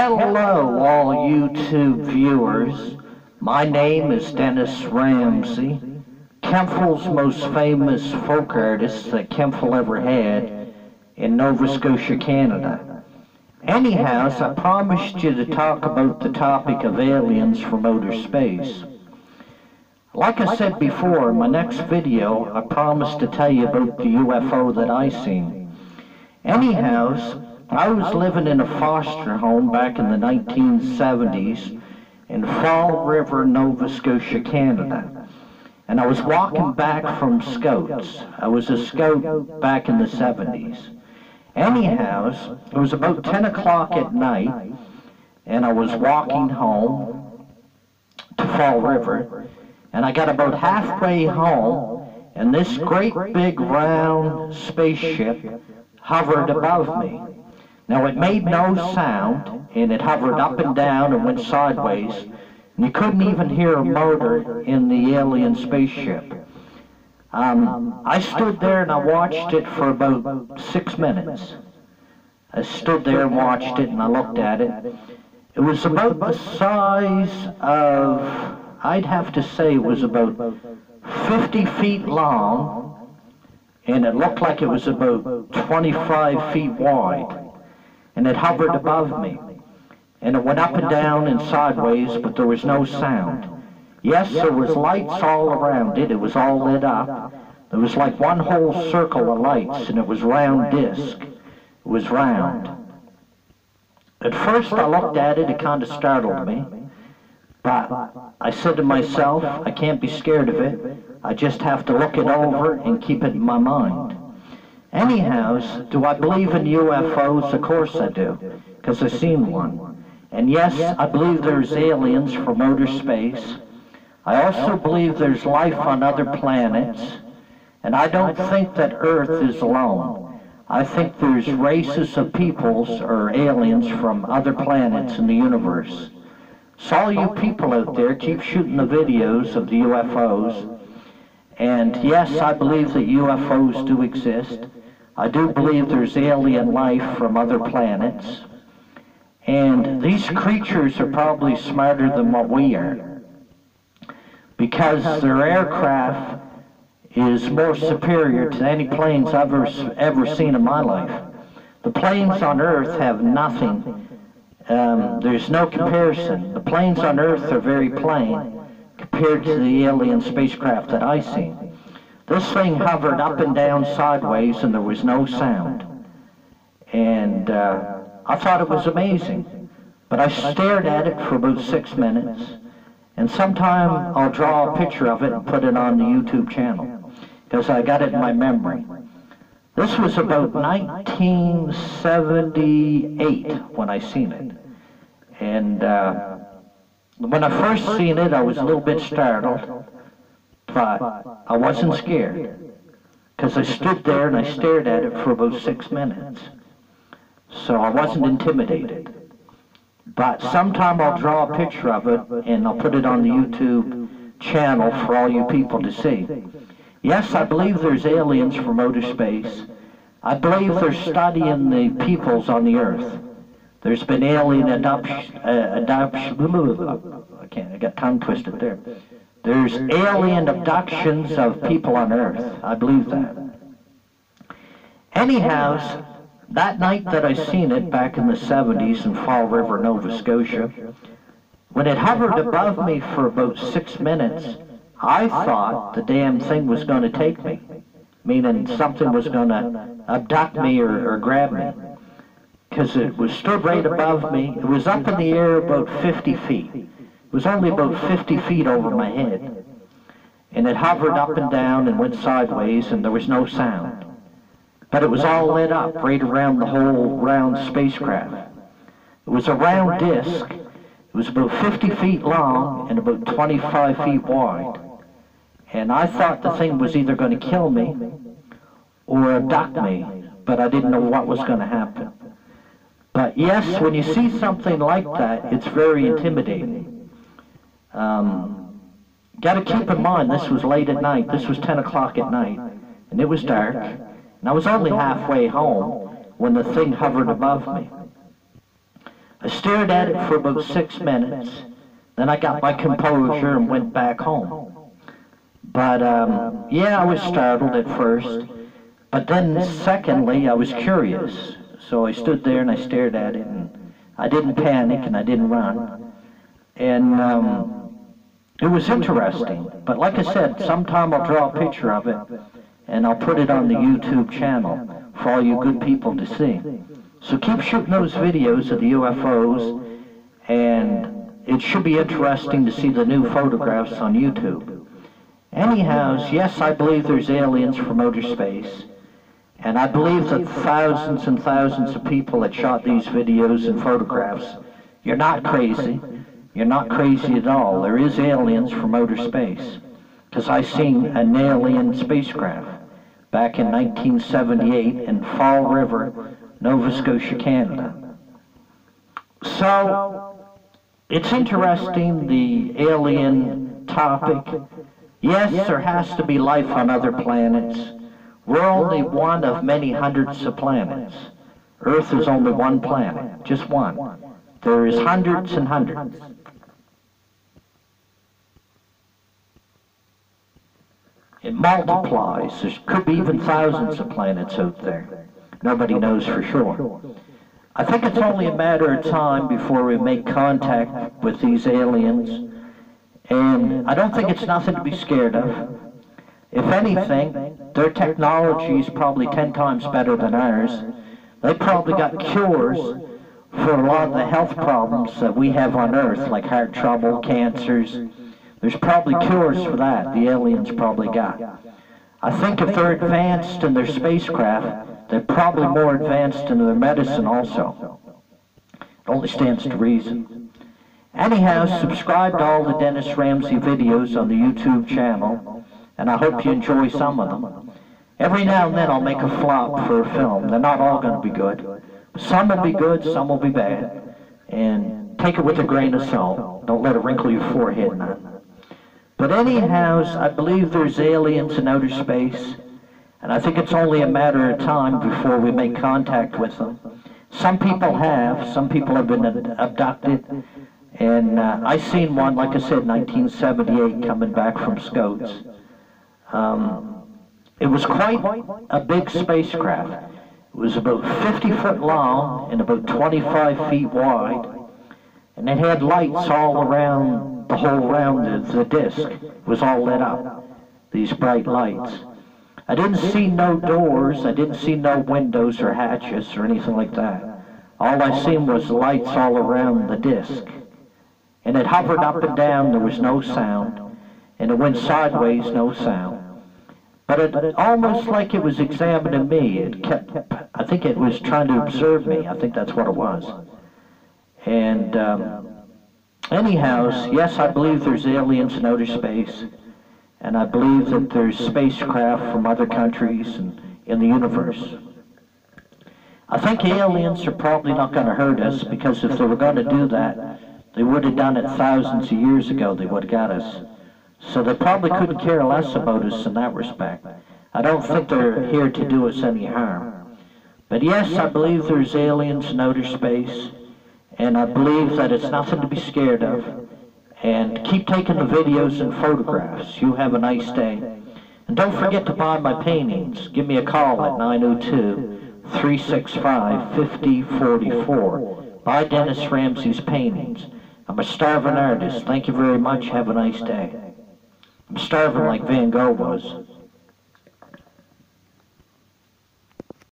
Hello, all YouTube viewers. My name is Dennis Ramsey, Kempfel's most famous folk artist that Kempfel ever had in Nova Scotia, Canada. Anyhow, I promised you to talk about the topic of aliens from outer space. Like I said before, in my next video, I promised to tell you about the UFO that I seen. Anyhow, I was living in a foster home back in the 1970s in Fall River, Nova Scotia, Canada. And I was walking back from Scouts. I was a Scout back in the 70s. Anyhow, it was about 10 o'clock at night, and I was walking home to Fall River, and I got about halfway home, and this great big round spaceship hovered above me. Now, it made no sound, and it hovered up and down and went sideways, and you couldn't even hear a motor in the alien spaceship. I stood there and I watched it for about 6 minutes. I stood there and watched it and I looked at it. It was about the size of, I'd have to say it was about 50 feet long, and it looked like it was about 25 feet wide. And it hovered above me, and it went up and down and sideways, but there was no sound. Yes, there was lights all around it. It was all lit up. There was like one whole circle of lights, and it was round disc. It was round. At first I looked at it, it kind of startled me, but I said to myself, I can't be scared of it. I just have to look it over and keep it in my mind. Anyhow, do I believe in UFOs? Of course I do, because I've seen one. And yes, I believe there's aliens from outer space. I also believe there's life on other planets. And I don't think that Earth is alone. I think there's races of peoples or aliens from other planets in the universe. So all you people out there, keep shooting the videos of the UFOs. And yes, I believe that UFOs do exist. I do believe there's alien life from other planets. And these creatures are probably smarter than what we are, because their aircraft is more superior to any planes I've ever seen in my life. The planes on Earth have nothing. There's no comparison. The planes on Earth are very plain compared to the alien spacecraft that I've seen. This thing hovered up and down sideways, and there was no sound. And I thought it was amazing. But I stared at it for about 6 minutes, and sometime I'll draw a picture of it and put it on the YouTube channel, because I got it in my memory. This was about 1978 when I seen it. And when I first seen it, I was a little bit startled. But I wasn't scared, because I stood there and I stared at it for about 6 minutes. So I wasn't intimidated. But sometime I'll draw a picture of it and I'll put it on the YouTube channel for all you people to see. Yes, I believe there's aliens from outer space. I believe they're studying the peoples on the Earth. There's been alien adoption, I got tongue twisted there. There's alien abductions of people on Earth. I believe that. Anyhow, that night that I seen it back in the 70s in Fall River, Nova Scotia, when it hovered above me for about 6 minutes, I thought the damn thing was going to take me, meaning something was going to abduct me or grab me, because it was stood right above me. It was up in the air about 50 feet. It was only about 50 feet over my head, and it hovered up and down and went sideways, and there was no sound. But it was all lit up right around the whole round spacecraft. It was a round disc. It was about 50 feet long and about 25 feet wide. And I thought the thing was either going to kill me or abduct me, but I didn't know what was going to happen. But yes, when you see something like that, it's very intimidating. Got to keep in mind, this was late at night. This was 10 o'clock at night, and it was dark. And I was only halfway home when the thing hovered above me. I stared at it for about 6 minutes. Then I got my composure and went back home. But yeah, I was startled at first. But then secondly, I was curious. So I stood there and I stared at it, and I didn't panic and I didn't run. And it was interesting. But like I said, sometime I'll draw a picture of it and I'll put it on the YouTube channel for all you good people to see. So keep shooting those videos of the UFOs, and it should be interesting to see the new photographs on YouTube. Anyhow, yes, I believe there's aliens from outer space, and I believe that thousands and thousands of people that shot these videos and photographs, you're not crazy. You're not crazy at all. There is aliens from outer space, because I seen an alien spacecraft back in 1978 in Fall River, Nova Scotia, Canada. So, it's interesting, the alien topic. Yes, there has to be life on other planets. We're only one of many hundreds of planets. Earth is only one planet, just one. There is hundreds and hundreds. It multiplies. There could be even thousands of planets out there. Nobody knows for sure. I think it's only a matter of time before we make contact with these aliens. And I don't think it's nothing to be scared of. If anything, their technology is probably 10 times better than ours. They probably got cures for a lot of the health problems that we have on Earth, like heart trouble, cancers. There's probably cures for that the aliens probably got. I think if they're advanced in their spacecraft, they're probably more advanced in their medicine also. It only stands to reason. Anyhow, subscribe to all the Dennis Ramsay videos on the YouTube channel, and I hope you enjoy some of them. Every now and then I'll make a flop for a film. They're not all going to be good. Some will be good, some will be bad. And take it with a grain of salt. Don't let it wrinkle your forehead none. But anyhow, I believe there's aliens in outer space, and I think it's only a matter of time before we make contact with them. Some people have been abducted, and I seen one, like I said, 1978, coming back from Scouts. It was quite a big spacecraft. It was about 50 foot long and about 25 feet wide, and it had lights all around the whole round of the disc. It was all lit up, these bright lights. I didn't see no doors, I didn't see no windows or hatches or anything like that. All I seen was lights all around the disc. And it hovered up and down, there was no sound. And it went sideways, no sound. But it almost like it was examining me. It kept, I think it was trying to observe me. I think that's what it was. And anyhow, yes, I believe there's aliens in outer space, and I believe that there's spacecraft from other countries and in the universe. I think aliens are probably not going to hurt us, because if they were going to do that, they would have done it thousands of years ago. They would have got us. So they probably couldn't care less about us in that respect. I don't think they're here to do us any harm. But yes, I believe there's aliens in outer space, and I believe that it's nothing to be scared of. And keep taking the videos and photographs. You have a nice day. And don't forget to buy my paintings. Give me a call at 902-365-5044. Buy Dennis Ramsay's paintings. I'm a starving artist. Thank you very much. Have a nice day. I'm starving like Van Gogh was.